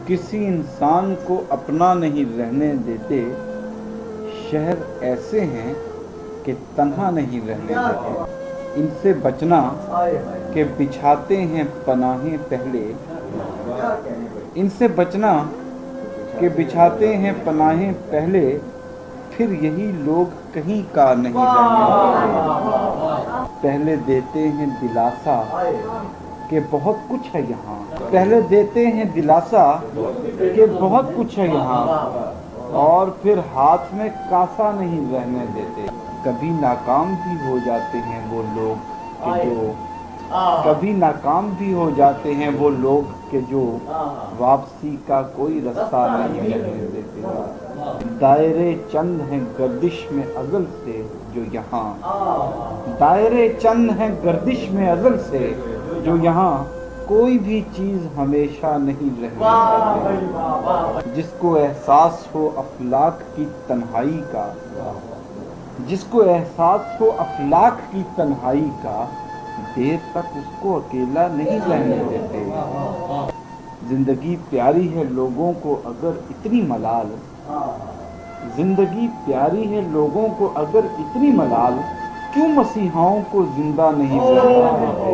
किसी इंसान को अपना नहीं रहने देते, शहर ऐसे हैं कि तन्हा नहीं रहने देते। इनसे बचना कि बिछाते हैं पनाहें पहले, इनसे बचना कि बिछाते हैं पनाहें पहले, फिर यही लोग कहीं का नहीं रहने देते। पहले देते हैं दिलासा कि बहुत कुछ है यहाँ, पहले देते हैं दिलासा कि बहुत कुछ है यहाँ, और फिर हाथ में कासा नहीं रहने देते। कभी नाकाम भी हो जाते हैं वो लोग कि जो कभी नाकाम भी हो जाते हैं वो लोग कि जो वापसी का कोई रास्ता नहीं रहने देते। दायरे चंद हैं गर्दिश में अज़ल से जो यहाँ, दायरे चंद हैं गर्दिश में अज़ल से जो यहाँ, कोई भी चीज़ हमेशा नहीं रहने देते। जिसको एहसास हो अफलाक की तन्हाई का, जिसको एहसास हो अफलाक की तन्हाई का, देर तक उसको अकेला नहीं रहने देते। जिंदगी प्यारी है लोगों को अगर इतनी मलाल, जिंदगी प्यारी है लोगों को अगर इतनी मलाल, क्यों मसीहाओं को जिंदा नहीं रहने देते।